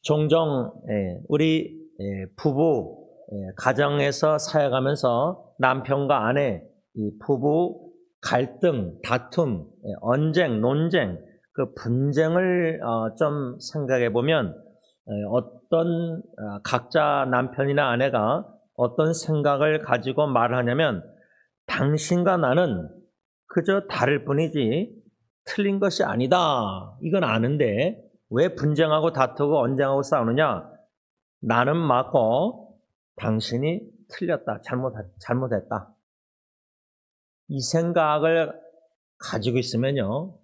종종 우리 부부 가정에서 살아가면서 남편과 아내 이 부부 갈등, 다툼, 언쟁, 논쟁, 그 분쟁을 좀 생각해 보면 어떤 각자 남편이나 아내가 어떤 생각을 가지고 말을 하냐면 당신과 나는 그저 다를 뿐이지 틀린 것이 아니다. 이건 아는데 왜 분쟁하고 다투고 언쟁하고 싸우느냐? 나는 맞고 당신이 틀렸다. 잘못했다. 이 생각을 가지고 있으면요.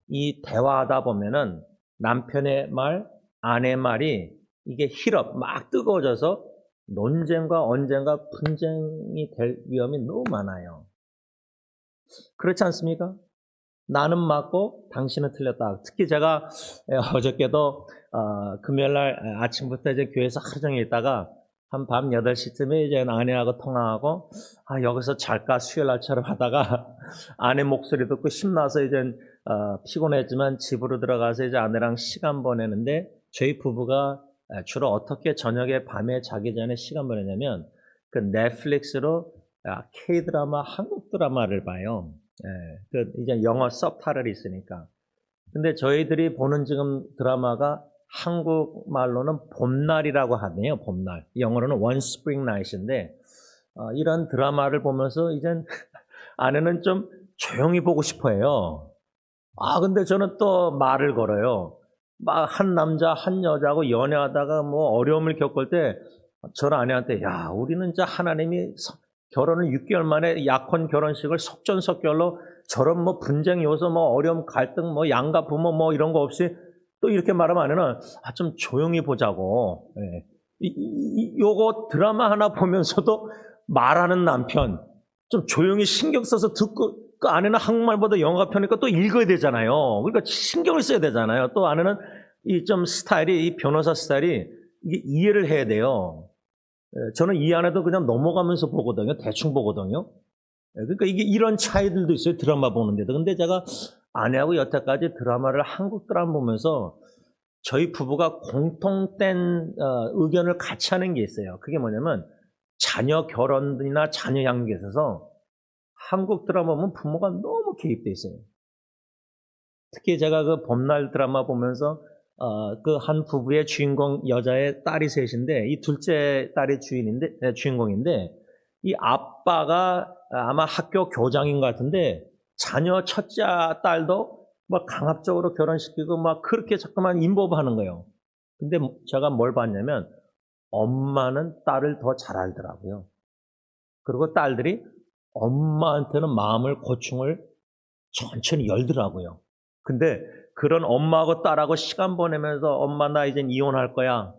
이 대화하다 보면은 남편의 말, 아내의 말이 이게 힐업, 막 뜨거워져서 논쟁과 언쟁과 분쟁이 될 위험이 너무 많아요. 그렇지 않습니까? 나는 맞고 당신은 틀렸다. 특히 제가 어저께도 금요일날 아침부터 이제 교회에서 하루 종일 있다가 한 밤 8시쯤에 이제 아내하고 통화하고 여기서 잘까 수요일날처럼 하다가 아내 목소리 듣고 신나서 이제 피곤했지만 집으로 들어가서 이제 아내랑 시간 보내는데 저희 부부가 주로 어떻게 저녁에 밤에 자기 전에 시간 보내냐면 그 넷플릭스로 K-드라마, 한국 드라마를 봐요. 그 이제 영어 서브타이틀이 있으니까. 근데 저희들이 보는 지금 드라마가 한국말로는 봄날이라고 하네요. 봄날. 영어로는 One Spring Night인데 이런 드라마를 보면서 이젠 아내는 좀 조용히 보고 싶어해요. 근데 저는 또 말을 걸어요. 막 한 남자 한 여자하고 연애하다가 뭐 어려움을 겪을 때 저는 아내한테 우리는 이제 하나님이 결혼을 6개월 만에 약혼 결혼식을 속전속결로 저런 뭐 분쟁 요소, 뭐 어려움, 갈등, 뭐 양가 부모 뭐 이런 거 없이 또 이렇게 말하면 아내는 좀 조용히 보자고. 요거 드라마 하나 보면서도 말하는 남편 좀 조용히 신경 써서 듣고 그 아내는 한국말보다 영어가 편하니까 또 읽어야 되잖아요. 그러니까 신경을 써야 되잖아요. 또 아내는 이 좀 스타일이 이 변호사 스타일이 이게 이해를 해야 돼요. 저는 이 안에도 그냥 넘어가면서 보거든요. 대충 보거든요. 그러니까 이게 이런 차이들도 있어요. 드라마 보는데도. 근데 제가 아내하고 여태까지 드라마를 한국 드라마 보면서 저희 부부가 공통된 의견을 같이 하는 게 있어요. 그게 뭐냐면 자녀 결혼이나 자녀 양육에 있어서 한국 드라마 보면 부모가 너무 개입돼 있어요. 특히 제가 그 봄날 드라마 보면서 그 한 부부의 주인공 여자의 딸이 셋인데 이 둘째 딸이 주인공인데 이 아빠가 아마 학교 교장인 것 같은데 자녀 첫째 딸도 막 강압적으로 결혼시키고 막 그렇게 자꾸만 인보하는 거예요. 근데 제가 뭘 봤냐면 엄마는 딸을 더 잘 알더라고요. 그리고 딸들이 엄마한테는 마음을 고충을 천천히 열더라고요. 근데 그런 엄마하고 딸하고 시간 보내면서 엄마 나 이젠 이혼할 거야.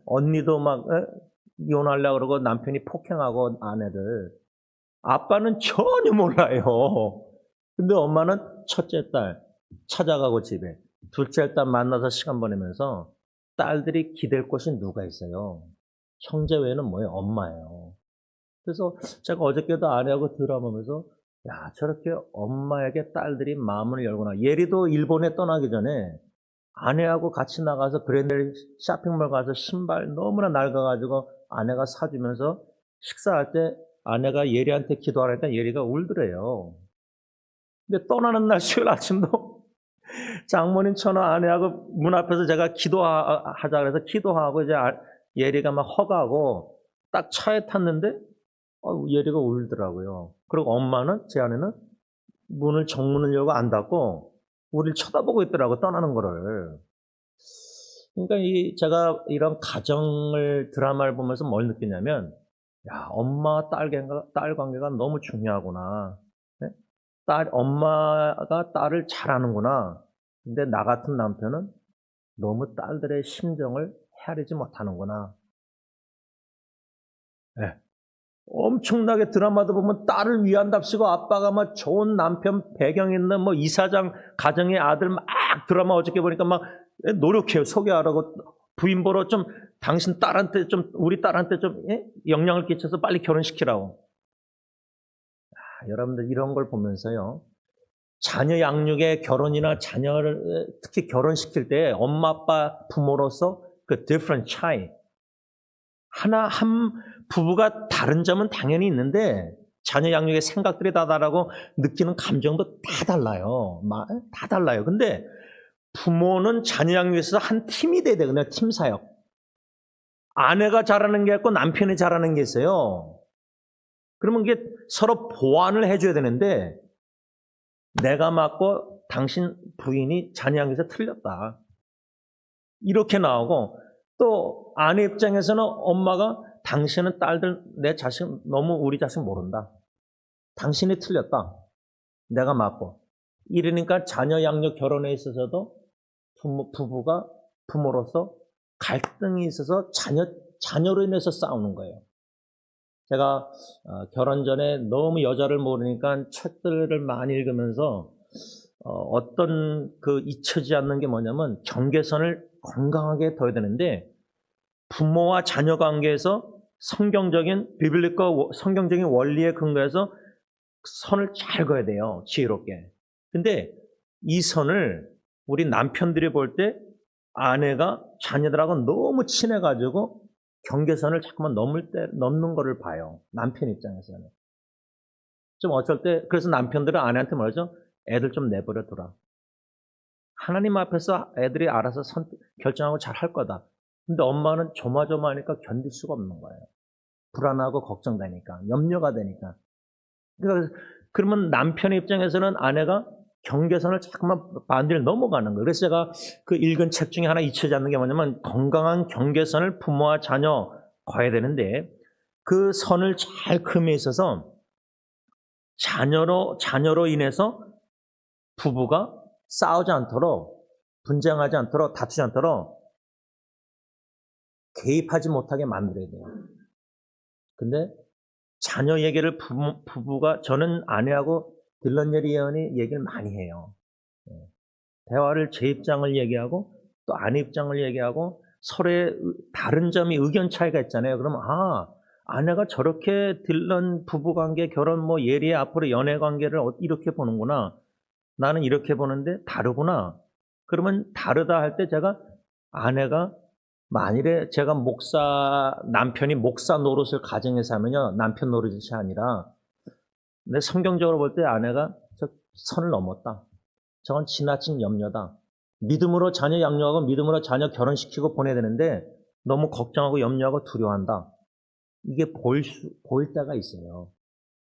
언니도 막 이혼하려고 그러고 남편이 폭행하고 아내들. 아빠는 전혀 몰라요. 근데 엄마는 첫째 딸 찾아가고 집에 둘째 딸 만나서 시간 보내면서 딸들이 기댈 곳이 누가 있어요. 형제 외에는 뭐예요? 엄마예요. 그래서 제가 어저께도 아내하고 드라마 보면서 저렇게 엄마에게 딸들이 마음을 열구나. 예리도 일본에 떠나기 전에 아내하고 같이 나가서 그랜드 쇼핑몰 가서 신발 너무나 낡아가지고 아내가 사주면서 식사할 때 아내가 예리한테 기도하니까 예리가 울더래요. 근데 떠나는 날 수요일 아침도 장모님 천하 아내하고 문 앞에서 제가 기도하자 그래서 기도하고 이제 예리가 막 허가하고 딱 차에 탔는데 예리가 울더라고요. 그리고 엄마는, 제 아내는 정문을 열고 안 닫고 우리를 쳐다보고 있더라고, 떠나는 거를. 그러니까 제가 이런 가정을, 드라마를 보면서 뭘 느끼냐면, 엄마, 딸 관계가 너무 중요하구나. 네? 엄마가 딸을 잘하는구나. 근데 나 같은 남편은 너무 딸들의 심정을 헤아리지 못하는구나. 네. 엄청나게 드라마도 보면 딸을 위한답시고 아빠가 막 좋은 남편 배경 있는 뭐 이사장 가정의 아들 막 드라마 어저께 보니까 막 노력해요. 소개하라고 부인 보러 좀 당신 딸한테 좀 우리 딸한테 좀 영향을 끼쳐서 빨리 결혼시키라고. 여러분들 이런 걸 보면서요. 자녀 양육의 결혼이나 자녀를 특히 결혼시킬 때 엄마 아빠 부모로서 그 different 차이 한 부부가 다른 점은 당연히 있는데 자녀 양육의 생각들이 다 다르고 느끼는 감정도 다 달라요. 다 달라요. 근데 부모는 자녀 양육에서 한 팀이 돼야 되거든요. 팀 사역. 아내가 잘하는 게 있고 남편이 잘하는 게 있어요. 그러면 이게 서로 보완을 해줘야 되는데 내가 맞고 당신 부인이 자녀 양육에서 틀렸다. 이렇게 나오고 또 아내 입장에서는 엄마가 당신은 딸들 내 자식 너무 우리 자식 모른다. 당신이 틀렸다. 내가 맞고. 이러니까 자녀 양육 결혼에 있어서도 부부가 부모로서 갈등이 있어서 자녀로 인해서 싸우는 거예요. 제가 결혼 전에 너무 여자를 모르니까 책들을 많이 읽으면서 어떤 그 잊혀지지 않는 게 뭐냐면 경계선을 건강하게 둬야 되는데 부모와 자녀 관계에서 성경적인 성경적인 원리에 근거해서 선을 잘 그어야 돼요. 지혜롭게. 근데 이 선을 우리 남편들이 볼 때 아내가 자녀들하고 너무 친해가지고 경계선을 자꾸만 넘는 거를 봐요. 남편 입장에서는. 좀 어쩔 때, 그래서 남편들은 아내한테 뭐라죠? 애들 좀 내버려 두라. 하나님 앞에서 애들이 알아서 결정하고 잘 할 거다. 근데 엄마는 조마조마하니까 견딜 수가 없는 거예요. 불안하고 걱정되니까, 염려가 되니까. 그러면 남편의 입장에서는 아내가 경계선을 자꾸만 반대로 넘어가는 거예요. 그래서 제가 그 읽은 책 중에 하나 잊혀지지 않는 게 뭐냐면 건강한 경계선을 부모와 자녀 가야 되는데 그 선을 잘 큼에 있어서 자녀로 인해서 부부가 싸우지 않도록 분쟁하지 않도록 다투지 않도록 개입하지 못하게 만들어야 돼요. 근데 자녀 얘기를 부부가 저는 아내하고 딜런 예언이 얘기를 많이 해요. 대화를 제 입장을 얘기하고 또 아내 입장을 얘기하고 서로의 다른 점이 의견 차이가 있잖아요. 그러면 아내가 저렇게 딜런 부부관계 결혼 예리에 앞으로 연애 관계를 이렇게 보는구나. 나는 이렇게 보는데 다르구나. 그러면 다르다 할 때 제가 아내가 만일에 제가 남편이 목사 노릇을 가정에서 하면요. 남편 노릇이 아니라 근데 성경적으로 볼 때 아내가 저 선을 넘었다. 저건 지나친 염려다. 믿음으로 자녀 양육하고 믿음으로 자녀 결혼시키고 보내야 되는데 너무 걱정하고 염려하고 두려워한다. 이게 보일 때가 있어요.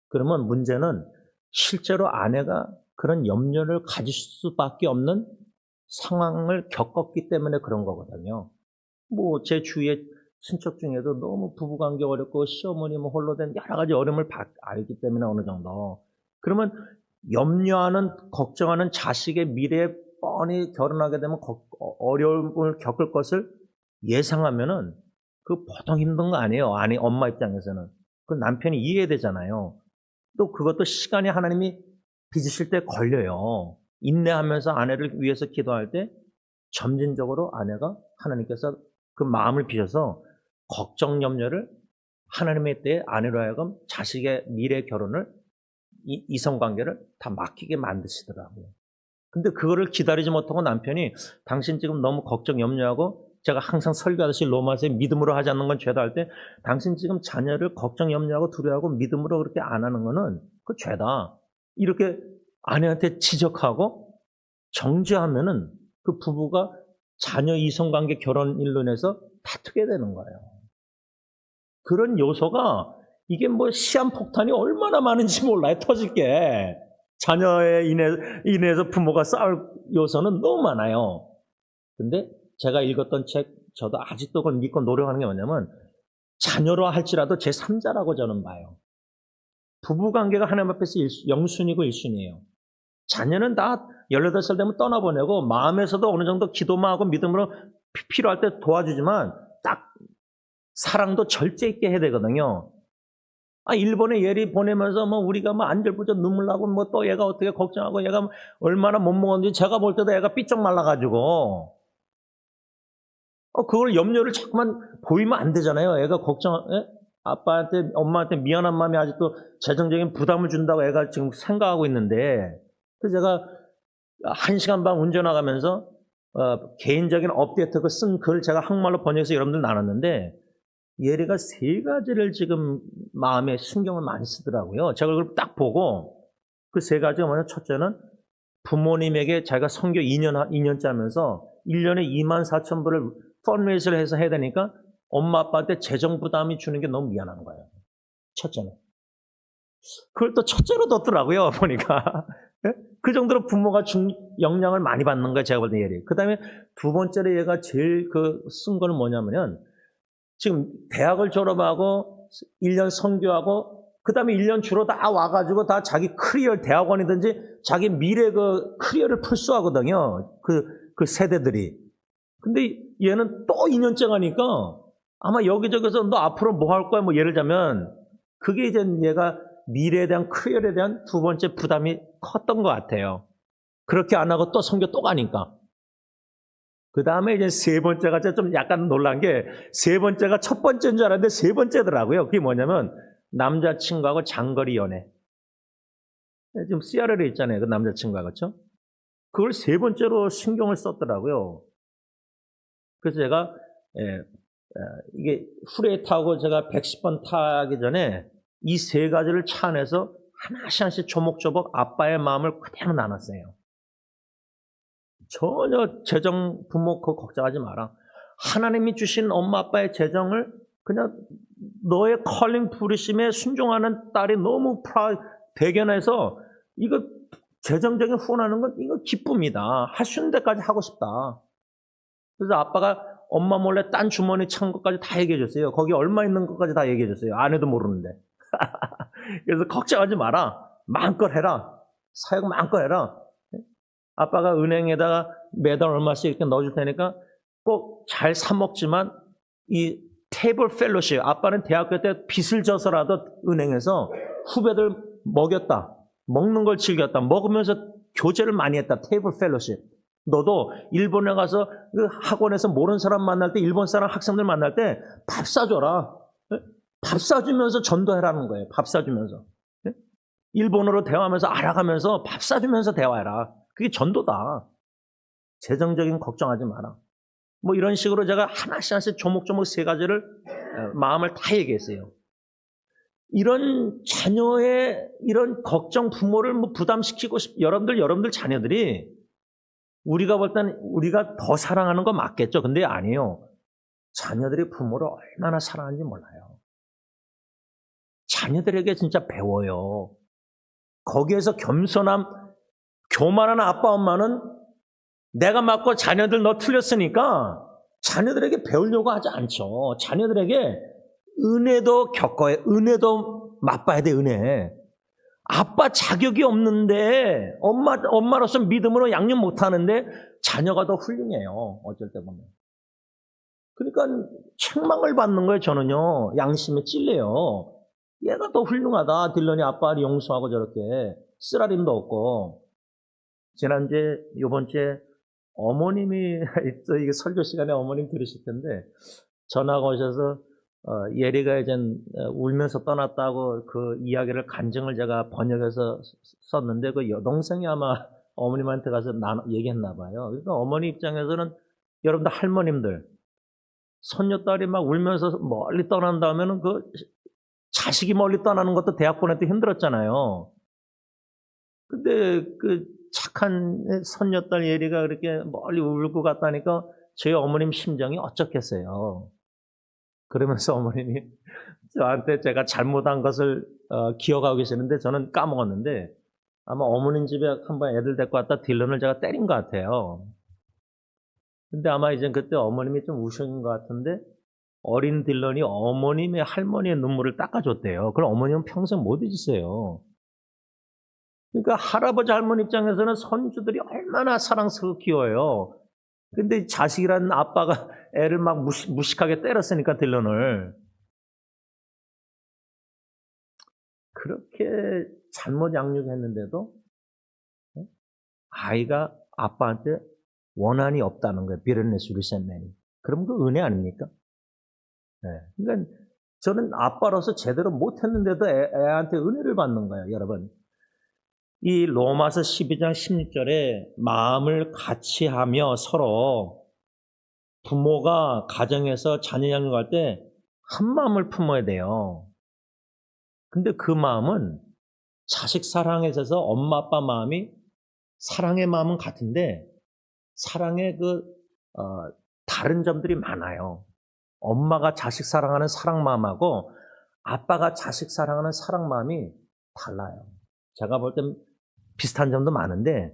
그러면 문제는 실제로 아내가 그런 염려를 가질 수밖에 없는 상황을 겪었기 때문에 그런 거거든요. 제 주위에 친척 중에도 너무 부부관계 어렵고 시어머니 홀로 된 여러 가지 어려움을 알기 때문에 어느 정도. 그러면 염려하는, 걱정하는 자식의 미래에 뻔히 결혼하게 되면 어려움을 겪을 것을 예상하면은 그 보통 힘든 거 아니에요. 엄마 입장에서는. 그 남편이 이해해야 되잖아요. 또 그것도 시간이 하나님이 빚으실 때 걸려요. 인내하면서 아내를 위해서 기도할 때 점진적으로 아내가 하나님께서 그 마음을 빚어서 걱정 염려를 하나님의 때에 아내로 하여금 자식의 미래 결혼을 이성관계를 다 맡기게 만드시더라고요. 근데 그거를 기다리지 못하고 남편이 당신 지금 너무 걱정 염려하고 제가 항상 설교하듯이 로마서에 믿음으로 하지 않는 건 죄다 할 때 당신 지금 자녀를 걱정 염려하고 두려워하고 믿음으로 그렇게 안 하는 거는 그 죄다. 이렇게 아내한테 지적하고 정죄하면은 그 부부가 자녀 이성관계 결혼 일로 인해서 다투게 되는 거예요. 그런 요소가 이게 시한폭탄이 얼마나 많은지 몰라요. 터질 게. 자녀에 인해서 부모가 싸울 요소는 너무 많아요. 근데 제가 읽었던 책, 저도 아직도 그걸 믿고 노력하는 게 뭐냐면 자녀로 할지라도 제3자라고 저는 봐요. 부부관계가 하나님 앞에서 영순이고 1순위예요. 자녀는 다 18살 되면 떠나보내고 마음에서도 어느 정도 기도만 하고 믿음으로 필요할 때 도와주지만 딱 사랑도 절제 있게 해야 되거든요. 일본에 예리 보내면서 우리가 안절부절 눈물 나고 또 얘가 어떻게 걱정하고 얘가 얼마나 못 먹었는지 제가 볼 때도 애가 삐쩍 말라가지고 그걸 염려를 자꾸만 보이면 안 되잖아요. 애가 아빠한테 엄마한테 미안한 마음이 아직도 재정적인 부담을 준다고 애가 지금 생각하고 있는데 그래서 제가 1시간 반 운전하면서 개인적인 업데이트 쓴 글 제가 한국말로 번역해서 여러분들 나눴는데 예리가 3가지를 지금 마음에 신경을 많이 쓰더라고요. 제가 그걸 딱 보고 그 3가지가 뭐냐. 첫째는 부모님에게 자기가 선교 2년째 하면서 1년에 24,000불을 펀레이즈를 해서 해야 되니까 엄마 아빠한테 재정 부담이 주는 게 너무 미안한 거예요. 첫째는. 그걸 또 첫째로 뒀더라고요, 보니까. 그 정도로 부모가 영향을 많이 받는 거예요, 제가 볼 때 예리. 그 다음에 2번째로 얘가 제일 쓴 거는 뭐냐면은 지금 대학을 졸업하고 1년 선교하고 그 다음에 1년 주로 다 와가지고 다 자기 커리어 대학원이든지 자기 미래 커리어를 풀수하거든요. 그 세대들이. 근데 얘는 또 2년째 가니까 아마 여기저기서 너 앞으로 뭐 할 거야? 뭐 예를 들자면 그게 이제 얘가 미래에 대한 커리어에 대한 2번째 부담이 컸던 것 같아요. 그렇게 안 하고 또 선교 또 가니까. 그 다음에 이제 3번째가 좀 약간 놀란 게 3번째가 첫 번째인 줄 알았는데 3번째더라고요. 그게 뭐냐면 남자친구하고 장거리 연애. 지금 CRL에 있잖아요. 그 남자친구가 그렇죠? 그걸 3번째로 신경을 썼더라고요. 그래서 제가 이게 후레 타고 제가 110번 타기 전에 이 3가지를 차 안에서 하나씩 조목조목 아빠의 마음을 그대로 나눴어요. 전혀 재정 부모 그거 걱정하지 마라. 하나님이 주신 엄마 아빠의 재정을 그냥 너의 컬링 부르심에 순종하는 딸이 너무 대견해서 이거 재정적인 후원하는 건 이거 기쁨이다. 할 수 있는 데까지 하고 싶다. 그래서 아빠가 엄마 몰래 딴 주머니 찬 것까지 다 얘기해 줬어요. 거기 얼마 있는 것까지 다 얘기해 줬어요. 아내도 모르는데. 그래서 걱정하지 마라. 마음껏 해라. 사역 마음껏 해라. 아빠가 은행에다가 매달 얼마씩 이렇게 넣어줄 테니까 꼭 잘 사먹지만 이 테이블 펠로십, 아빠는 대학교 때 빚을 져서라도 은행에서 후배들 먹였다. 먹는 걸 즐겼다. 먹으면서 교제를 많이 했다. 테이블 펠로십. 너도 일본에 가서 그 학원에서 모르는 사람 만날 때, 일본 사람 학생들 만날 때 밥 사줘라. 밥 사주면서 전도해라는 거예요. 밥 사주면서. 일본어로 대화하면서 알아가면서 밥 사주면서 대화해라. 그게 전도다. 재정적인 걱정하지 마라. 뭐 이런 식으로 제가 하나씩 조목조목 3가지를 마음을 다 얘기했어요. 이런 자녀의 이런 걱정 부모를 뭐 부담시키고 여러분들 자녀들이 우리가 볼 때는 우리가 더 사랑하는 거 맞겠죠. 근데 아니에요. 자녀들이 부모를 얼마나 사랑하는지 몰라요. 자녀들에게 진짜 배워요. 거기에서 겸손함, 교만한 아빠 엄마는 내가 맞고 자녀들 너 틀렸으니까 자녀들에게 배우려고 하지 않죠. 자녀들에게 은혜도 겪어야, 은혜도 맛봐야 돼, 은혜. 아빠 자격이 없는데 엄마로서 믿음으로 양육 못하는데 자녀가 더 훌륭해요. 어쩔 때 보면. 그러니까 책망을 받는 거예요. 저는요. 양심에 찔려요. 얘가 더 훌륭하다. 딜런이 아빠를 용서하고 저렇게 쓰라림도 없고. 지난주에 요번주에 어머님이 이게 설교 시간에 어머님 들으실 텐데 전화가 오셔서 예리가 이제 울면서 떠났다고 그 이야기를 간증을 제가 번역해서 썼는데 그 여동생이 아마 어머님한테 가서 얘기했나 봐요. 그러니까 어머니 입장에서는 여러분들 할머님들 손녀딸이 막 울면서 멀리 떠난다면은 그 자식이 멀리 떠나는 것도 대학 보낼 때 힘들었잖아요. 근데 그 착한 손녀딸 예리가 그렇게 멀리 울고 갔다니까 저희 어머님 심정이 어쩌겠어요. 그러면서 어머님이 저한테 제가 잘못한 것을 기억하고 계시는데 저는 까먹었는데 아마 어머님 집에 한번 애들 데리고 왔다 딜런을 제가 때린 것 같아요. 근데 아마 이제 그때 어머님이 좀 우신 것 같은데 어린 딜런이 어머님의 할머니의 눈물을 닦아줬대요. 그럼 어머님은 평생 못 잊으세요. 그러니까 할아버지 할머니 입장에서는 손주들이 얼마나 사랑스럽고 귀여워요. 근데 자식이라는 아빠가 애를 막 무식하게 때렸으니까 딜런을. 그렇게 잘못 양육했는데도 아이가 아빠한테 원한이 없다는 거예요. 비련네스 리센맨이. 그럼 그 은혜 아닙니까? 네. 그러니까 저는 아빠로서 제대로 못했는데도 애한테 은혜를 받는 거예요, 여러분. 이 로마서 12장 16절에 마음을 같이 하며 서로 부모가 가정에서 자녀 양육할 때 한 마음을 품어야 돼요. 근데 그 마음은 자식 사랑에 있어서 엄마 아빠 마음이 사랑의 마음은 같은데 사랑의 다른 점들이 많아요. 엄마가 자식 사랑하는 사랑 마음하고 아빠가 자식 사랑하는 사랑 마음이 달라요. 제가 볼 땐 비슷한 점도 많은데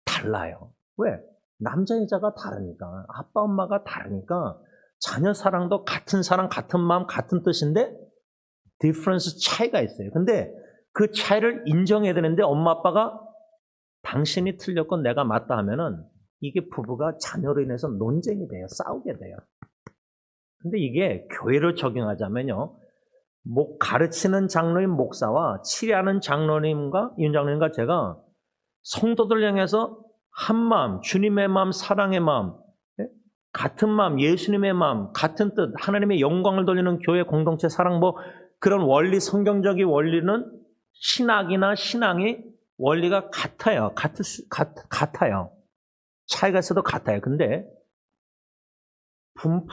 달라요. 왜? 남자 여자가 다르니까 아빠 엄마가 다르니까 자녀 사랑도 같은 사랑 같은 마음 같은 뜻인데 디퍼런스 차이가 있어요. 근데 그 차이를 인정해야 되는데 엄마 아빠가 당신이 틀렸고 내가 맞다 하면은 이게 부부가 자녀로 인해서 논쟁이 돼요. 싸우게 돼요. 근데 이게 교회를 적용하자면요. 가르치는 장로님 목사와 치료하는 장로님과 윤장로님과 제가 성도들 향해서 한 마음, 주님의 마음, 사랑의 마음, 같은 마음, 예수님의 마음, 같은 뜻, 하나님의 영광을 돌리는 교회 공동체 사랑 그런 원리, 성경적인 원리는 신학이나 신앙이 원리가 같아요. 같아요. 차이가 있어도 같아요. 근데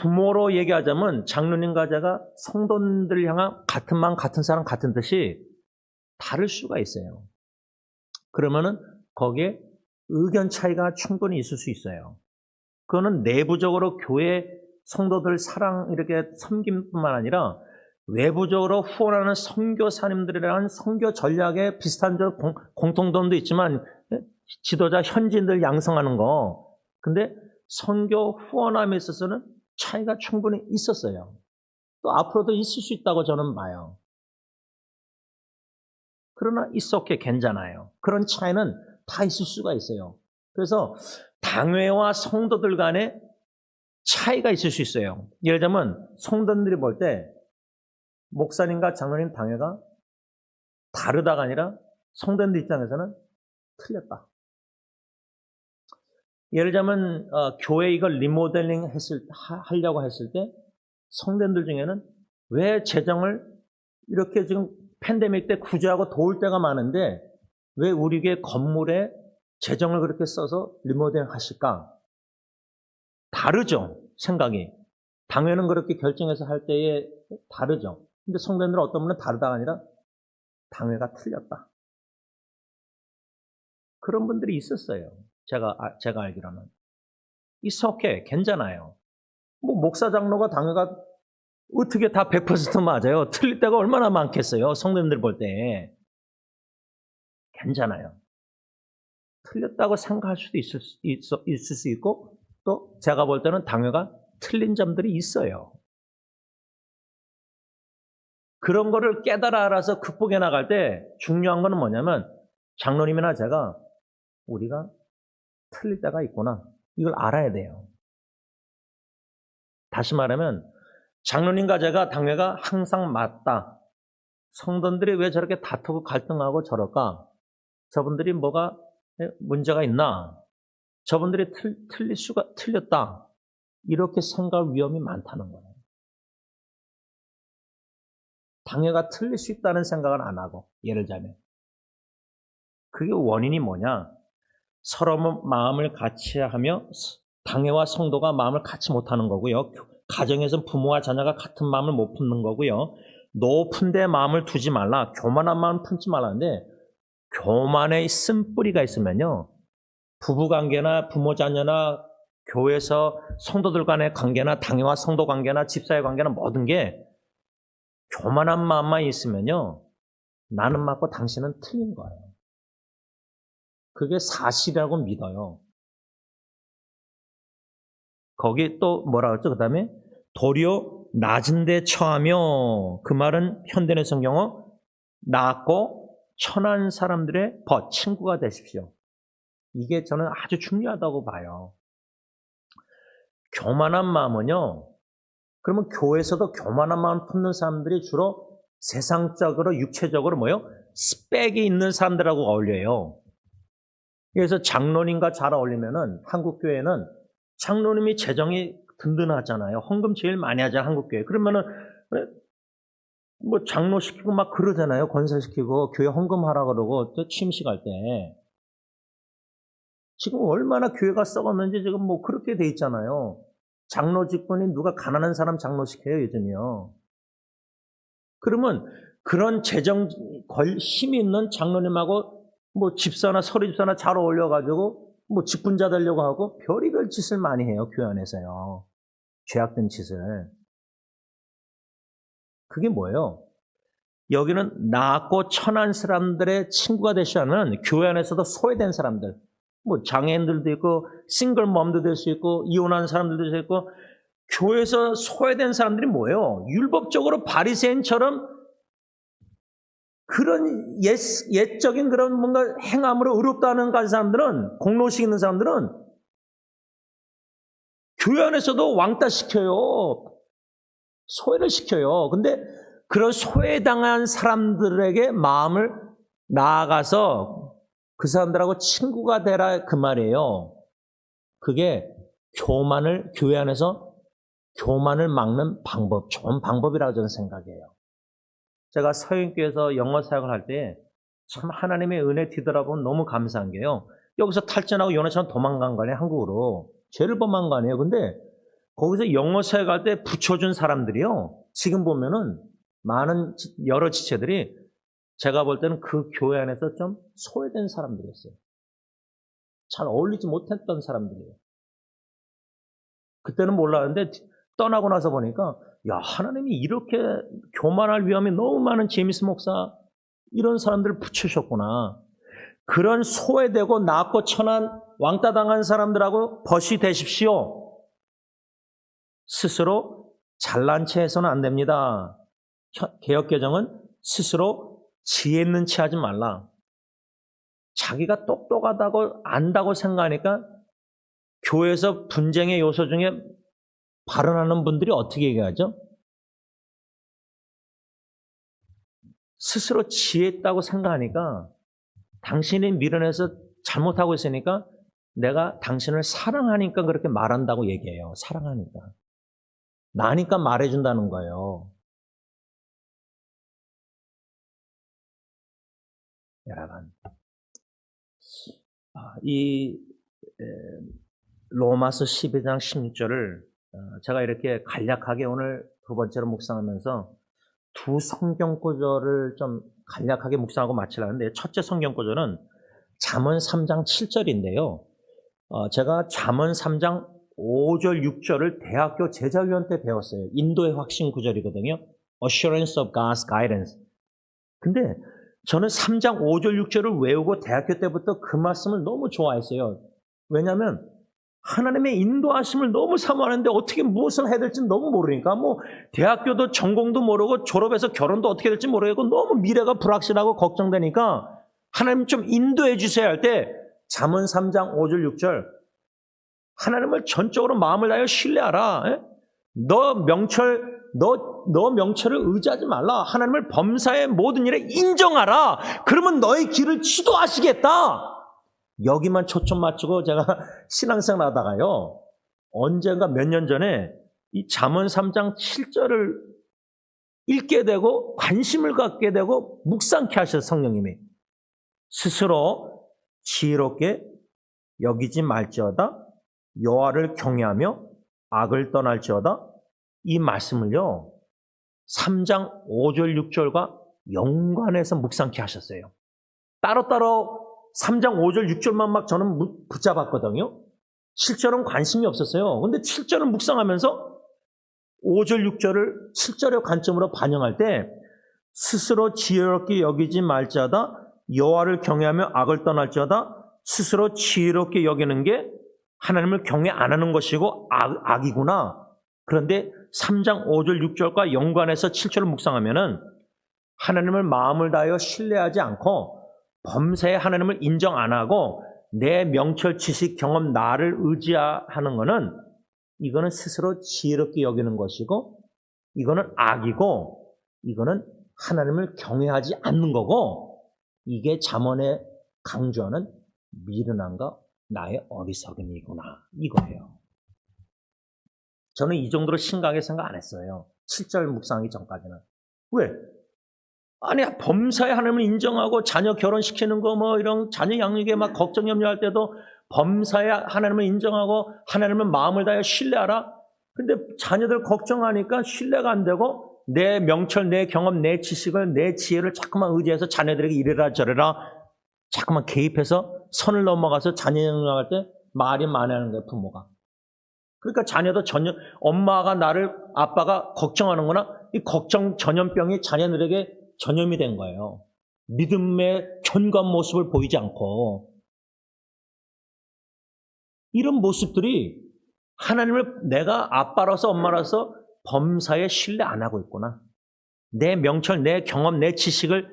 부모로 얘기하자면 장로님과 제가 성도들 향한 같은 마음, 같은 사랑, 같은 뜻이 다를 수가 있어요. 그러면은 거기에 의견 차이가 충분히 있을 수 있어요. 그거는 내부적으로 교회 성도들 사랑 이렇게 섬김뿐만 아니라 외부적으로 후원하는 선교사님들이라는 선교 전략에 비슷한 공통점도 있지만 지도자 현지인들 양성하는 거. 근데 선교 후원함에 있어서는 차이가 충분히 있었어요. 또 앞으로도 있을 수 있다고 저는 봐요. 그러나 있었게 괜찮아요. 그런 차이는 다 있을 수가 있어요. 그래서 당회와 성도들 간에 차이가 있을 수 있어요. 예를 들면 성도들이 볼 때 목사님과 장로님 당회가 다르다가 아니라 성도들 입장에서는 틀렸다. 예를 들자면 교회 이걸 리모델링 하려고 했을 때 성도들 중에는 왜 재정을 이렇게 지금 팬데믹 때 구제하고 도울 때가 많은데 왜 우리 교회 건물에 재정을 그렇게 써서 리모델링 하실까? 다르죠, 생각이. 당회는 그렇게 결정해서 할 때에 다르죠. 근데 성도들은 어떤 분은 다르다가 아니라 당회가 틀렸다. 그런 분들이 있었어요. 제가 알기로는. It's okay. 괜찮아요. 목사 장로가 당회가 어떻게 다 100% 맞아요. 틀릴 때가 얼마나 많겠어요. 성도님들 볼 때. 괜찮아요. 틀렸다고 생각할 수도 있을 수 있고 또 제가 볼 때는 당회가 틀린 점들이 있어요. 그런 거를 깨달아 알아서 극복해 나갈 때 중요한 거는 뭐냐면 장로님이나 제가 우리가 틀릴 때가 있구나. 이걸 알아야 돼요. 다시 말하면 장로님과 제가 당회가 항상 맞다. 성도들이 왜 저렇게 다투고 갈등하고 저럴까? 저분들이 뭐가 문제가 있나? 저분들이 틀렸다. 이렇게 생각할 위험이 많다는 거예요. 당회가 틀릴 수 있다는 생각은 안 하고, 예를 들자면. 그게 원인이 뭐냐? 서로 마음을 같이 하며 당회와 성도가 마음을 같이 못하는 거고요. 가정에서 부모와 자녀가 같은 마음을 못 품는 거고요. 높은 데 마음을 두지 말라. 교만한 마음을 품지 말라는데 교만의 쓴뿌리가 있으면요. 부부관계나 부모 자녀나 교회에서 성도들 간의 관계나 당회와 성도 관계나 집사의 관계나 모든 게 교만한 마음만 있으면요. 나는 맞고 당신은 틀린 거예요. 그게 사실이라고 믿어요. 거기 또 뭐라 그랬죠? 그 다음에 도리어 낮은 데 처하며 그 말은 현대의 성경어 낮고 천한 사람들의 친구가 되십시오. 이게 저는 아주 중요하다고 봐요. 교만한 마음은요. 그러면 교회에서도 교만한 마음 품는 사람들이 주로 세상적으로 육체적으로 스펙이 있는 사람들하고 어울려요. 그래서 장로님과 잘 어울리면은 한국 교회는 장로님이 재정이 든든하잖아요. 헌금 제일 많이 하잖아요, 한국 교회. 그러면은 뭐 장로시키고 막 그러잖아요. 권사시키고 교회 헌금하라 그러고 또 취임식 할 때. 지금 얼마나 교회가 썩었는지 지금 뭐 그렇게 돼 있잖아요. 장로 직분이 누가 가난한 사람 장로시켜요, 요즘이요. 그러면 그런 재정 힘이 있는 장로님하고 뭐 집사나 서리집사나 잘 어울려가지고 뭐 직분자 되려고 하고 별의별 짓을 많이 해요, 교회 안에서요. 죄악된 짓을. 그게 뭐예요? 여기는 나았고 천한 사람들의 친구가 되셔야 하는 교회 안에서도 소외된 사람들, 뭐 장애인들도 있고 싱글맘도 될 수 있고 이혼한 사람들도 될 수 있고 교회에서 소외된 사람들이 뭐예요? 율법적으로 바리새인처럼 그런 옛적인 그런 뭔가 행함으로 의롭다는 가진 사람들은 공로식 있는 사람들은 교회 안에서도 왕따 시켜요. 소외를 시켜요. 근데 그런 소외당한 사람들에게 마음을 나아가서 그 사람들하고 친구가 되라 그 말이에요. 그게 교회 안에서 교만을 막는 방법, 좋은 방법이라고 저는 생각해요. 제가 서인교회에서 영어 사역을 할 때 참 하나님의 은혜 뒤돌아보면 너무 감사한 게요. 여기서 탈전하고 요나처럼 도망간 거 아니에요, 한국으로. 죄를 범한 거 아니에요. 근데 거기서 영어 사역할 때 붙여준 사람들이요. 지금 보면은 많은 여러 지체들이 제가 볼 때는 그 교회 안에서 좀 소외된 사람들이었어요. 잘 어울리지 못했던 사람들이에요. 그때는 몰랐는데 떠나고 나서 보니까 야, 하나님이 이렇게 교만할 위험이 너무 많은 제임스 목사 이런 사람들을 붙이셨구나. 그런 소외되고 나았고 천한 왕따 당한 사람들하고 벗이 되십시오. 스스로 잘난 체 해서는 안 됩니다. 개역개정은 스스로 지혜 있는 체 하지 말라. 자기가 똑똑하다고 안다고 생각하니까 교회에서 분쟁의 요소 중에 발언하는 분들이 어떻게 얘기하죠? 스스로 지혜 있다고 생각하니까 당신이 밀어내서 잘못하고 있으니까 내가 당신을 사랑하니까 그렇게 말한다고 얘기해요. 사랑하니까. 나니까 말해준다는 거예요. 여러분, 이 로마서 12장 16절을 제가 이렇게 간략하게 오늘 두 번째로 묵상하면서 두 성경 구절을 좀 간략하게 묵상하고 마치려는데 첫째 성경 구절은 잠언 3장 7절인데요. 제가 잠언 3장 5절, 6절을 대학교 제자위원 때 배웠어요. 인도의 확신 구절이거든요. Assurance of God's guidance. 근데 저는 3장 5절, 6절을 외우고 대학교 때부터 그 말씀을 너무 좋아했어요. 왜냐하면 하나님의 인도하심을 너무 사모하는데 어떻게 무엇을 해야 될지 너무 모르니까 뭐 대학교도 전공도 모르고 졸업해서 결혼도 어떻게 될지 모르겠고 너무 미래가 불확실하고 걱정되니까 하나님 좀 인도해 주셔야 할 때 잠언 3장 5절 6절 하나님을 전적으로 마음을 다하여 신뢰하라. 에? 너 명철을 의지하지 말라. 하나님을 범사의 모든 일에 인정하라. 그러면 너의 길을 지도하시겠다. 여기만 초점 맞추고 제가 신앙생활 하다가요. 언젠가 몇 년 전에 이 잠언 3장 7절을 읽게 되고 관심을 갖게 되고 묵상케 하셔서 성령님이 스스로 지혜롭게 여기지 말지어다. 여호와를 경외하며 악을 떠날지어다. 이 말씀을요. 3장 5절 6절과 연관해서 묵상케 하셨어요. 따로따로 3장 5절 6절만 막 저는 붙잡았거든요. 7절은 관심이 없었어요. 근데 7절을 묵상하면서 5절 6절을 7절의 관점으로 반영할 때 스스로 지혜롭게 여기지 말지어다. 여호와를 경외하며 악을 떠날지어다. 스스로 지혜롭게 여기는 게 하나님을 경외 안 하는 것이고 악이구나. 그런데 3장 5절 6절과 연관해서 7절을 묵상하면은 하나님을 마음을 다하여 신뢰하지 않고 범사에 하나님을 인정 안 하고 내 명철, 지식, 경험, 나를 의지하는 것은 이거는 스스로 지혜롭게 여기는 것이고 이거는 악이고 이거는 하나님을 경외하지 않는 거고 이게 잠언에 강조하는 미련함과 나의 어리석음이구나 이거예요. 저는 이 정도로 심각하게 생각 안 했어요. 7절 묵상하기 전까지는. 왜? 아니, 범사에 하나님을 인정하고 자녀 결혼시키는 거 뭐 이런 자녀 양육에 막 걱정 염려할 때도 범사에 하나님을 인정하고 하나님을 마음을 다해 신뢰하라. 근데 자녀들 걱정하니까 신뢰가 안 되고 내 명철, 내 경험, 내 지식을, 내 지혜를 자꾸만 의지해서 자녀들에게 이래라 저래라 자꾸만 개입해서 선을 넘어가서 자녀 양육할 때 말이 많아하는 거예요, 부모가. 그러니까 자녀도 엄마가 나를, 아빠가 걱정하는구나. 이 걱정 전염병이 자녀들에게 전염이 된 거예요. 믿음의 견고한 모습을 보이지 않고. 이런 모습들이 하나님을 내가 아빠라서 엄마라서 범사에 신뢰 안 하고 있구나. 내 명철, 내 경험, 내 지식을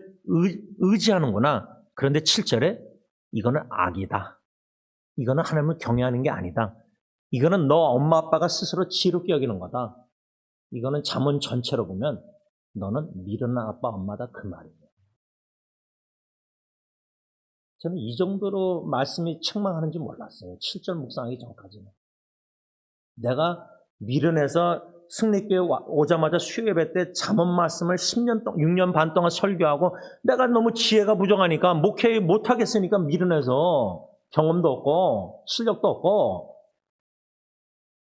의지하는구나. 그런데 7절에 이거는 악이다. 이거는 하나님을 경외하는 게 아니다. 이거는 너 엄마 아빠가 스스로 지혜롭게 여기는 거다. 이거는 잠언 전체로 보면 너는 미련한 아빠 엄마다 그 말이에요. 저는 이 정도로 말씀이 책망하는지 몰랐어요. 7절 묵상하기 전까지는. 내가 미련해서 승리교회 오자마자 수요예배 때 잠언 말씀을 6년 반 동안 설교하고 내가 너무 지혜가 부족하니까 목회 못하겠으니까 미련해서 경험도 없고 실력도 없고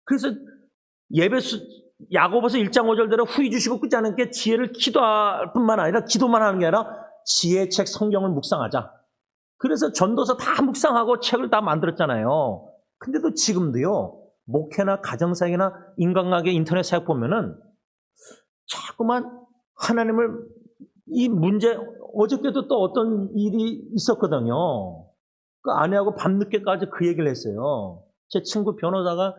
그래서 야고보서 1장 5절대로 후히 주시고 끝지 않은 게 지혜를 기도할 뿐만 아니라 기도만 하는 게 아니라 지혜의 책 성경을 묵상하자. 그래서 전도서 다 묵상하고 책을 다 만들었잖아요. 근데도 지금도요. 목회나 가정사역이나 인간관계 인터넷 사역 보면은 자꾸만 하나님을 이 문제 어저께도 또 어떤 일이 있었거든요. 그 아내하고 밤늦게까지 그 얘기를 했어요. 제 친구 변호사가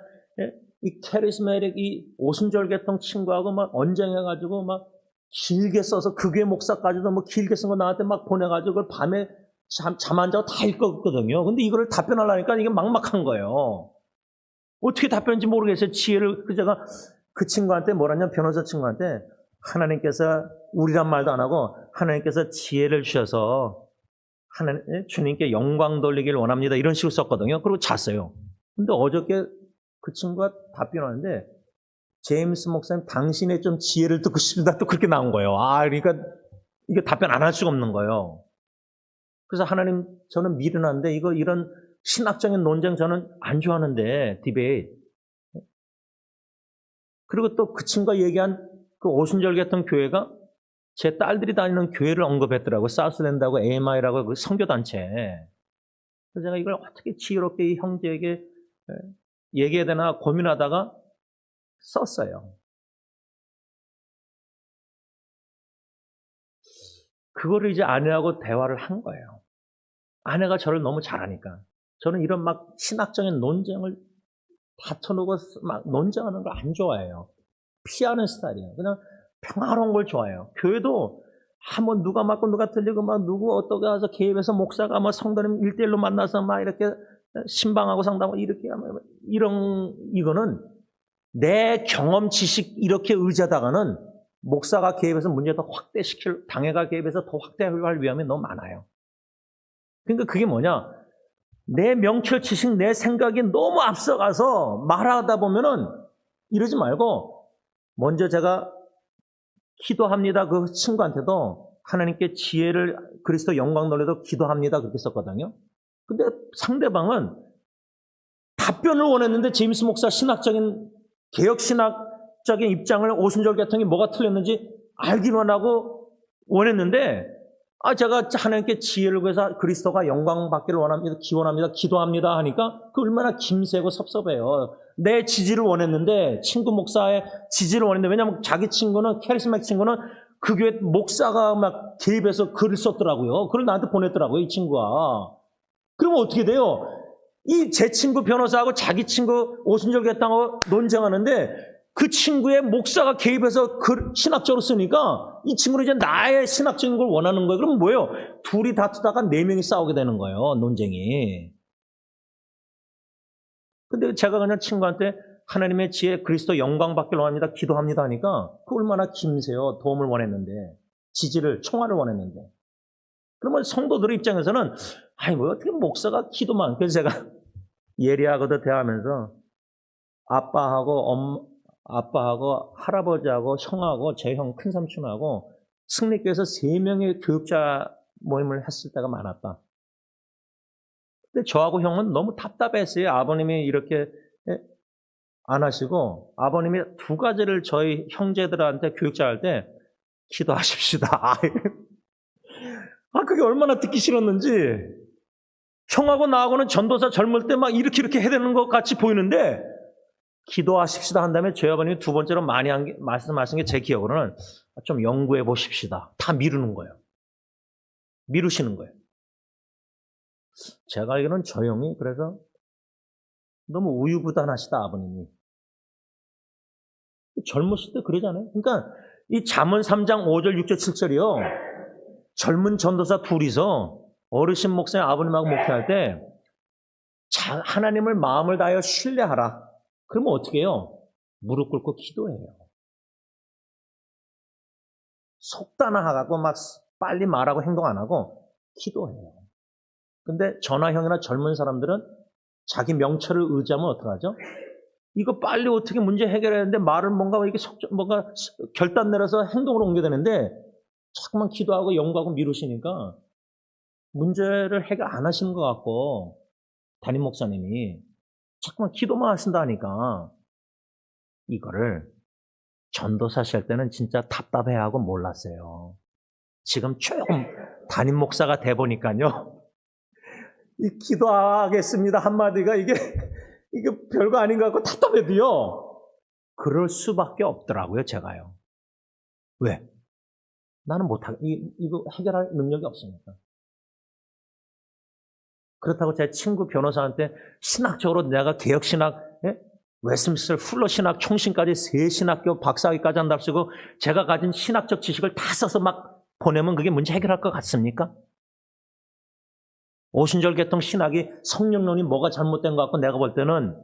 이 캐리스메릭 이 오순절계통 친구하고 막 언쟁해가지고 막 길게 써서 그 교회 목사까지도 뭐 길게 쓴 거 나한테 막 보내가지고 그걸 밤에 잠 안 자고 다 읽었거든요. 근데 이거를 답변하려니까 이게 막막한 거예요. 어떻게 답변인지 모르겠어요. 지혜를, 제가 그 친구한테 뭐라냐, 변호사 친구한테 하나님께서 우리란 말도 안 하고 하나님께서 지혜를 주셔서 주님께 영광 돌리길 원합니다. 이런 식으로 썼거든요. 그리고 잤어요. 근데 어저께 그 친구가 답변하는데 제임스 목사님 당신의 좀 지혜를 듣고 싶습니다. 또 그렇게 나온 거예요. 그러니까 이게 답변 안 할 수가 없는 거예요. 그래서 하나님 저는 미련한데 이런 신학적인 논쟁 저는 안 좋아하는데 디베이트. 그리고 또 그 친구가 얘기한 그 오순절 같은 교회가 제 딸들이 다니는 교회를 언급했더라고요. 사우스랜드하고 AMI라고 그 선교단체. 그래서 제가 이걸 어떻게 지혜롭게 이 형제에게 얘기해야 되나 고민하다가 썼어요. 그거를 이제 아내하고 대화를 한 거예요. 아내가 저를 너무 잘하니까. 저는 이런 막 신학적인 논쟁을 다투고 막 논쟁하는 걸 안 좋아해요. 피하는 스타일이에요. 그냥 평화로운 걸 좋아해요. 교회도 한번 누가 맞고 누가 틀리고 막 누구 어떻게 해서 개입해서 목사가 뭐 성도님 1대1로 만나서 막 이렇게 신방하고 상담하고 이렇게 하면 이거는 내 경험 지식 이렇게 의지하다가는 목사가 개입해서 문제 더 당회가 개입해서 더 확대할 위험이 너무 많아요. 그러니까 그게 뭐냐? 내 명철 지식, 내 생각이 너무 앞서가서 말하다 보면은 이러지 말고 먼저 제가 기도합니다. 그 친구한테도 하나님께 지혜를 그리스도 영광 돌려도 기도합니다. 그렇게 썼거든요. 근데 상대방은 답변을 원했는데 제임스 목사 신학적인 개혁신학적인 입장을 오순절 계통이 뭐가 틀렸는지 알기만 하고 원했는데 제가 하나님께 지혜를 구해서 그리스도가 영광 받기를 원합니다. 기원합니다. 기도합니다 하니까 그 얼마나 김새고 섭섭해요. 내 지지를 원했는데 친구 목사의 지지를 원했는데 왜냐하면 자기 친구는 캐리스마틱 친구는 그 교회 목사가 막 개입해서 글을 썼더라고요. 글을 나한테 보냈더라고요. 이 친구가. 그러면 어떻게 돼요? 이 제 친구 변호사하고 자기 친구 오순절 개탕하고 논쟁하는데 그 친구의 목사가 개입해서 신학적으로 쓰니까 이 친구는 이제 나의 신학적인 걸 원하는 거예요. 그럼 뭐예요? 둘이 다투다가 4명이 싸우게 되는 거예요. 논쟁이. 근데 제가 그냥 친구한테 하나님의 지혜 그리스도 영광 받기를 원합니다. 기도합니다 하니까 그 얼마나 김새요. 도움을 원했는데 지지를 총알을 원했는데 그러면 성도들 입장에서는 뭐 어떻게 목사가 기도만. 그래서 제가 예리하고도 대화하면서 아빠하고 할아버지하고 형하고 제 형 큰삼촌하고 승리교회에서 3명의 교육자 모임을 했을 때가 많았다. 근데 저하고 형은 너무 답답했어요. 아버님이 이렇게 안 하시고 아버님이 2가지를 저희 형제들한테 교육자 할 때 기도하십시다. 그게 얼마나 듣기 싫었는지. 형하고 나하고는 전도사 젊을 때 막 이렇게 해야 되는 것 같이 보이는데 기도하십시다 한 다음에 저희 아버님이 2번째로 많이 말씀하신 게 제 기억으로는 좀 연구해 보십시다. 다 미루는 거예요. 미루시는 거예요. 제가 알기로는 저 형이 그래서 너무 우유부단하시다 아버님이. 젊었을 때 그러잖아요. 그러니까 이 잠언 3장 5절 6절 7절이요. 젊은 전도사 둘이서 어르신 목사님 아버님하고 목회할 때 하나님을 마음을 다하여 신뢰하라. 그러면 어떻게 해요? 무릎 꿇고 기도해요. 속단하고 막 빨리 말하고 행동 안 하고 기도해요. 근데 전화형이나 젊은 사람들은 자기 명철을 의지하면 어떡하죠? 이거 빨리 어떻게 문제 해결해야 되는데 말을 뭔가 결단 내려서 행동으로 옮겨야 되는데 자꾸만 기도하고 연구하고 미루시니까 문제를 해결 안 하시는 것 같고 담임 목사님이 자꾸만 기도만 하신다 하니까 이거를 전도사시 할 때는 진짜 답답해하고 몰랐어요. 지금 조금 담임 목사가 돼 보니까요. 이 기도하겠습니다 한마디가 이게 별거 아닌 것 같고 답답해도요. 그럴 수밖에 없더라고요, 제가요. 왜? 나는 이거 해결할 능력이 없으니까. 그렇다고 제 친구 변호사한테 신학적으로 내가 개혁신학, 웨스민스터 풀러 신학, 총신까지 3신학교 박사학위까지 한답시고 제가 가진 신학적 지식을 다 써서 막 보내면 그게 문제 해결할 것 같습니까? 오순절 계통 신학이 성령론이 뭐가 잘못된 것 같고 내가 볼 때는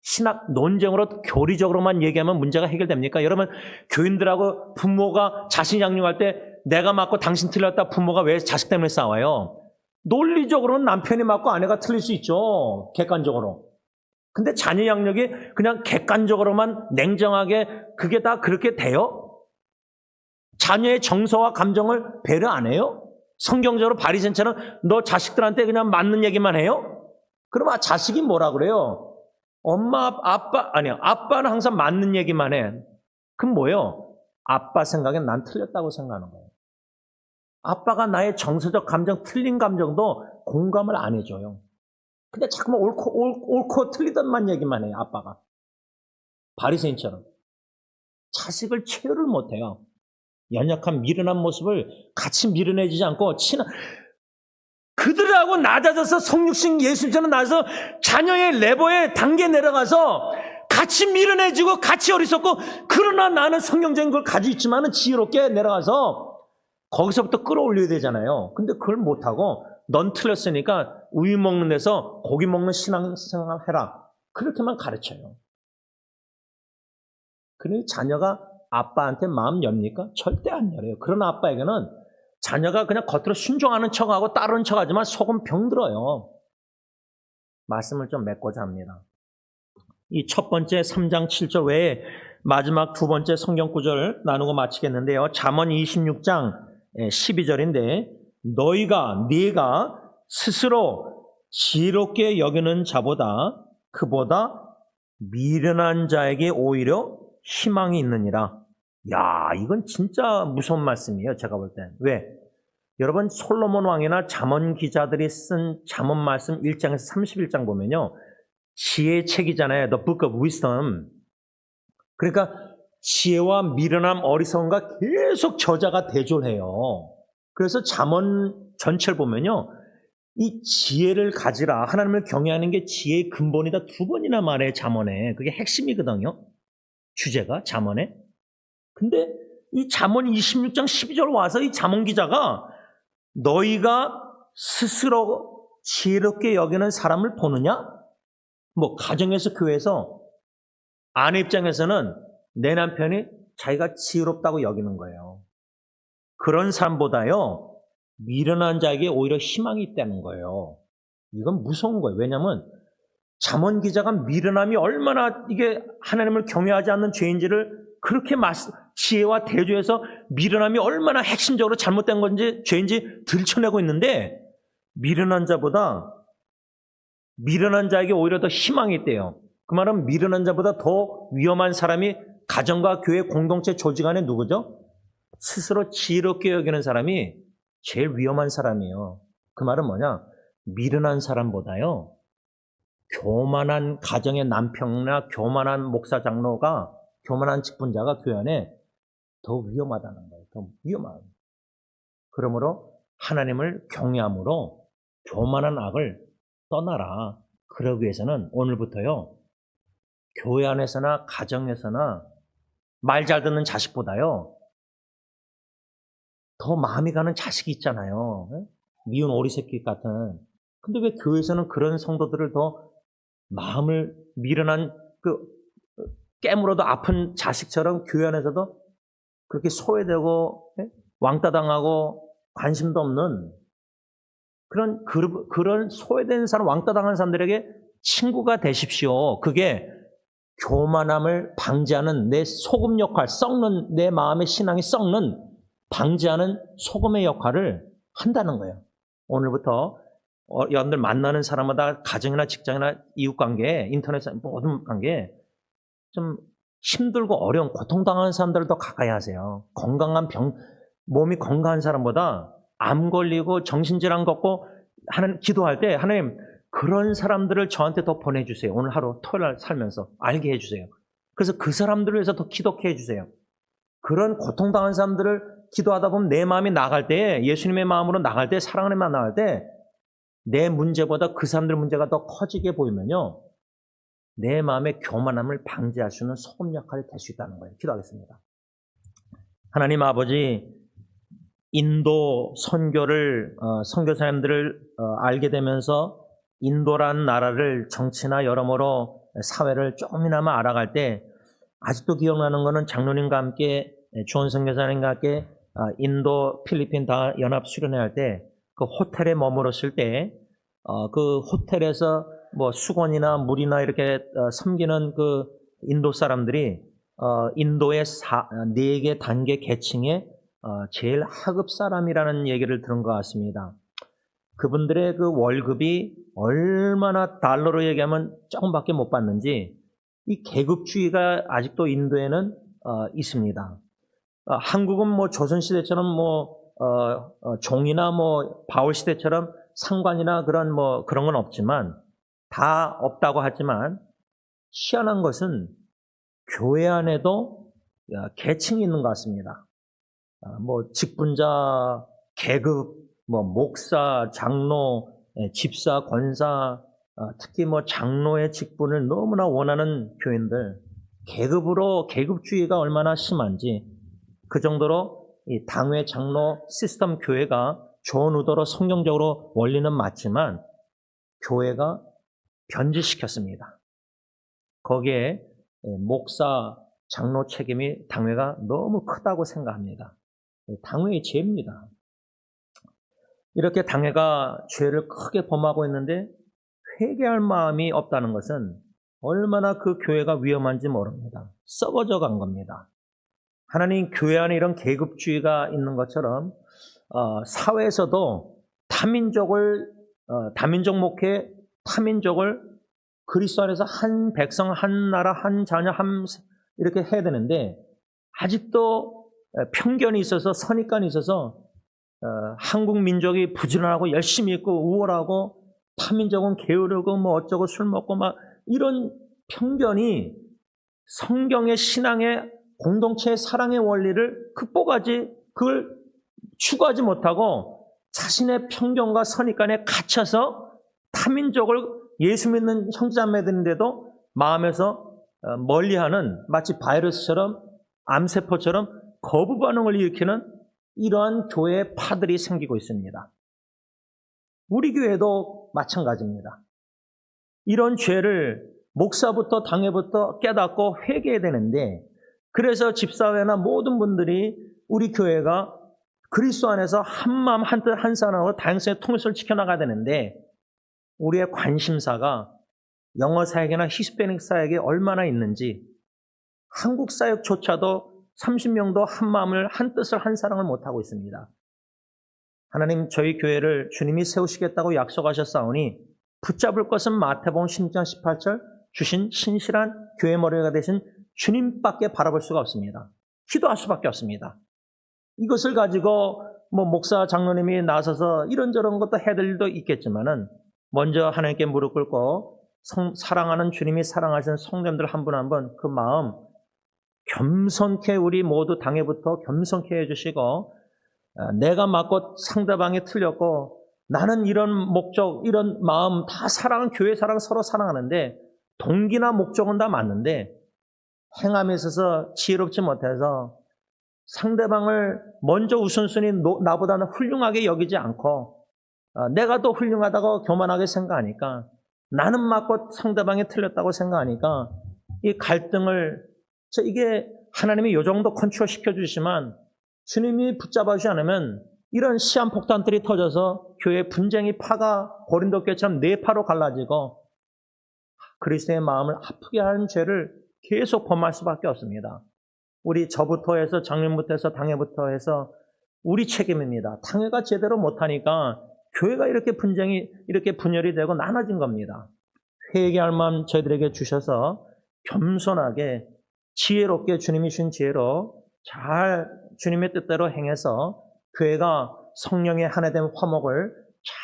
신학 논쟁으로 교리적으로만 얘기하면 문제가 해결됩니까? 여러분 교인들하고 부모가 자식 양육할 때 내가 맞고 당신 틀렸다 부모가 왜 자식 때문에 싸워요? 논리적으로는 남편이 맞고 아내가 틀릴 수 있죠. 객관적으로. 근데 자녀 양육이 그냥 객관적으로만 냉정하게 그게 다 그렇게 돼요? 자녀의 정서와 감정을 배려 안 해요? 성경적으로 바리새인처럼 너 자식들한테 그냥 맞는 얘기만 해요? 그럼 자식이 뭐라 그래요? 아빠는 항상 맞는 얘기만 해. 그럼 뭐예요? 아빠 생각엔 난 틀렸다고 생각하는 거예요. 아빠가 나의 정서적 감정, 틀린 감정도 공감을 안 해줘요. 근데 자꾸만 옳고 틀리던만 얘기만 해요, 아빠가. 바리새인처럼. 자식을 체유를 못해요. 연약한 미련한 모습을 같이 밀어내지 않고 그들하고 낮아져서 성육신 예수님처럼 나서 자녀의 레버에 단계 내려가서 같이 밀어내지고 같이 어리석고 그러나 나는 성경적인 걸 가지고 있지만은 지혜롭게 내려가서 거기서부터 끌어올려야 되잖아요. 근데 그걸 못하고 넌 틀렸으니까 우유 먹는 데서 고기 먹는 신앙생활 해라. 그렇게만 가르쳐요. 그러니 자녀가 아빠한테 마음 엽니까? 절대 안 열어요. 그런 아빠에게는 자녀가 그냥 겉으로 순종하는 척하고 따르는 척하지만 속은 병들어요. 말씀을 좀 맺고자 합니다. 이 첫 번째 3장 7절 외에 마지막 2번째 성경 구절 나누고 마치겠는데요. 잠언 26장 12절인데 네가 스스로 지혜롭게 여기는 자보다 그보다 미련한 자에게 오히려 희망이 있느니라. 야, 이건 진짜 무서운 말씀이에요. 제가 볼 땐. 왜? 여러분 솔로몬 왕이나 잠언 기자들이 쓴 잠언 말씀 1장에서 31장 보면요. 지혜의 책이잖아요. The Book of Wisdom. 그러니까 지혜와 미련함, 어리석음과 계속 저자가 대조해요. 그래서 잠언 전체를 보면요. 이 지혜를 가지라. 하나님을 경외하는 게 지혜의 근본이다. 2번이나 말해 잠언에. 그게 핵심이거든요. 주제가 잠언에. 근데 이 잠언 26장 12절 와서 이 잠언 기자가 너희가 스스로 지혜롭게 여기는 사람을 보느냐? 가정에서 교회에서 아내 입장에서는 내 남편이 자기가 지혜롭다고 여기는 거예요. 그런 사람보다요. 미련한 자에게 오히려 희망이 있다는 거예요. 이건 무서운 거예요. 왜냐하면 잠언 기자가 미련함이 얼마나 이게 하나님을 경외하지 않는 죄인지를 그렇게 지혜와 대조해서 미련함이 얼마나 핵심적으로 잘못된 건지 죄인지 들춰내고 있는데 미련한 자에게 오히려 더 희망이 있대요. 그 말은 미련한 자보다 더 위험한 사람이 가정과 교회 공동체 조직 안에 누구죠? 스스로 지혜롭게 여기는 사람이 제일 위험한 사람이에요. 그 말은 뭐냐? 미련한 사람보다요, 교만한 가정의 남편이나 교만한 목사 장로가, 교만한 직분자가 교회 안에 더 위험하다는 거예요. 더 위험한. 그러므로 하나님을 경외함으로 교만한 악을 떠나라. 그러기 위해서는 오늘부터요, 교회 안에서나 가정에서나 말 잘 듣는 자식보다요, 더 마음이 가는 자식이 있잖아요. 미운 오리새끼 같은. 근데 왜 교회에서는 그런 성도들을 더 마음을 미련한 깨물어도 아픈 자식처럼 교회 안에서도 그렇게 소외되고 왕따당하고 관심도 없는 그런 소외된 사람, 왕따당한 사람들에게 친구가 되십시오. 그게 교만함을 방지하는 내 소금 역할, 썩는 내 마음의 신앙이 썩는 방지하는 소금의 역할을 한다는 거예요. 오늘부터 여러분들 만나는 사람마다 가정이나 직장이나 이웃관계, 인터넷 모든 관계에 좀 힘들고 어려운 고통당하는 사람들을 더 가까이 하세요. 몸이 건강한 사람보다 암 걸리고 정신질환 겪고 하나님 기도할 때 하나님 그런 사람들을 저한테 더 보내주세요. 오늘 하루 토요일 살면서 알게 해주세요. 그래서 그 사람들을 위해서 더 기도케 해주세요. 그런 고통당한 사람들을 기도하다 보면 내 마음이 나갈 때, 예수님의 마음으로 나갈 때, 사랑하는 마음 나갈 때 내 문제보다 그 사람들 문제가 더 커지게 보이면요, 내 마음의 교만함을 방지할 수 있는 소금 역할이 될 수 있다는 거예요. 기도하겠습니다. 하나님 아버지, 인도 선교사님들을 알게 되면서 인도란 나라를 정치나 여러모로 사회를 조금이나마 알아갈 때 아직도 기억나는 거는 장로님과 함께 주원 선교사님과 함께 인도, 필리핀 다 연합 수련회 할 때 그 호텔에 머물었을 때 그 호텔에서 뭐 수건이나 물이나 이렇게 섬기는 그 인도 사람들이 인도의 4개 단계 계층의 제일 하급 사람이라는 얘기를 들은 것 같습니다. 그분들의 그 월급이 얼마나 달러로 얘기하면 조금밖에 못 받는지 이 계급주의가 아직도 인도에는 있습니다. 한국은 뭐 조선시대처럼 종이나 바울시대처럼 상관이나 그런 건 없지만, 다 없다고 하지만, 희한한 것은 교회 안에도 계층이 있는 것 같습니다. 직분자, 계급, 목사, 장로, 집사, 권사, 특히 장로의 직분을 너무나 원하는 교인들, 계급주의가 얼마나 심한지, 그 정도로 이 당회, 장로, 시스템 교회가 좋은 의도로 성경적으로 원리는 맞지만 교회가 변질시켰습니다. 거기에 목사, 장로 책임이 당회가 너무 크다고 생각합니다. 당회의 죄입니다. 이렇게 당회가 죄를 크게 범하고 있는데 회개할 마음이 없다는 것은 얼마나 그 교회가 위험한지 모릅니다. 썩어져 간 겁니다. 하나님 교회 안에 이런 계급주의가 있는 것처럼 사회에서도 다민족 목회, 타민족을 그리스도 안에서 한 백성, 한 나라, 한 자녀, 이렇게 해야 되는데 아직도 편견이 있어서 선입관이 있어서 한국 민족이 부지런하고 열심히 있고 우월하고 타민족은 게으르고 어쩌고 술 먹고 이런 편견이 성경의 신앙의 공동체의 사랑의 원리를 극복하지, 그걸 추구하지 못하고 자신의 편견과 선입관에 갇혀서 타민족을 예수 믿는 형제자매들인데도 마음에서 멀리하는, 마치 바이러스처럼 암세포처럼 거부 반응을 일으키는 이러한 교회의 파들이 생기고 있습니다. 우리 교회도 마찬가지입니다. 이런 죄를 목사부터 당회부터 깨닫고 회개해야 되는데, 그래서 집사회나 모든 분들이 우리 교회가 그리스도 안에서 한 마음 한 뜻 한 사람으로 다양성의 통일성을 지켜나가야 되는데, 우리의 관심사가 영어 사역이나 히스패닉 사역에 얼마나 있는지, 한국 사역조차도 30명도 한 마음을, 한 뜻을, 한 사랑을 못하고 있습니다. 하나님, 저희 교회를 주님이 세우시겠다고 약속하셨사오니 붙잡을 것은 마태복음 16장 18절 주신 신실한 교회 머리가 되신 주님밖에 바라볼 수가 없습니다. 기도할 수밖에 없습니다. 이것을 가지고 목사, 장로님이 나서서 이런저런 것도 해야 될 일도 있겠지만은 먼저 하나님께 무릎 꿇고 사랑하는 주님이 사랑하시는 성도님들 한 분 한 분 그 마음 겸손케 우리 모두 당회부터 겸손케 해주시고, 내가 맞고 상대방이 틀렸고 나는 이런 목적, 이런 마음 다 사랑, 교회 사랑, 서로 사랑하는데 동기나 목적은 다 맞는데 행함에 있어서 지혜롭지 못해서 상대방을 먼저 우선순위 나보다는 훌륭하게 여기지 않고 내가 더 훌륭하다고 교만하게 생각하니까, 나는 맞고 상대방이 틀렸다고 생각하니까 이 갈등을, 이게 하나님이 이 정도 컨트롤 시켜주시지만 주님이 붙잡아 주지 않으면 이런 시한폭탄들이 터져서 교회 분쟁이 파가 고린도 교회처럼 네 파로 갈라지고 그리스도의 마음을 아프게 하는 죄를 계속 범할 수밖에 없습니다. 우리 저부터 해서 장년부터 해서 당회부터 해서 우리 책임입니다. 당회가 제대로 못하니까 교회가 이렇게 분쟁이, 이렇게 분열이 되고 나눠진 겁니다. 회개할 마음 저희들에게 주셔서 겸손하게 지혜롭게 주님이 주신 지혜로 잘 주님의 뜻대로 행해서 교회가 성령의 하나된 화목을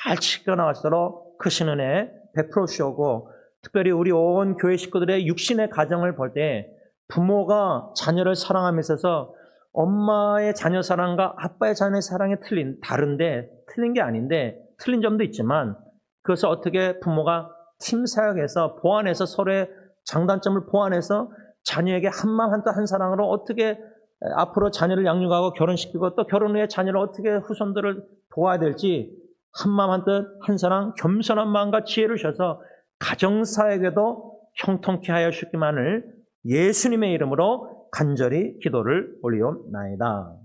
잘 지켜나갈수록 크신 은혜 베풀어 주시고, 특별히 우리 온 교회 식구들의 육신의 가정을 볼 때 부모가 자녀를 사랑함에 있어서 엄마의 자녀 사랑과 아빠의 자녀의 사랑이 다른데, 틀린 게 아닌데 틀린 점도 있지만 그것을 어떻게 부모가 팀 사역해서 보완해서 서로의 장단점을 보완해서 자녀에게 한마음 한뜻 한 사랑으로 어떻게 앞으로 자녀를 양육하고 결혼시키고 또 결혼 후에 자녀를 어떻게 후손들을 도와야 될지 한마음 한뜻 한 사랑 겸손한 마음과 지혜를 주셔서 가정사역에도 형통케 하여 주시기만을 예수님의 이름으로 간절히 기도를 올리옵나이다.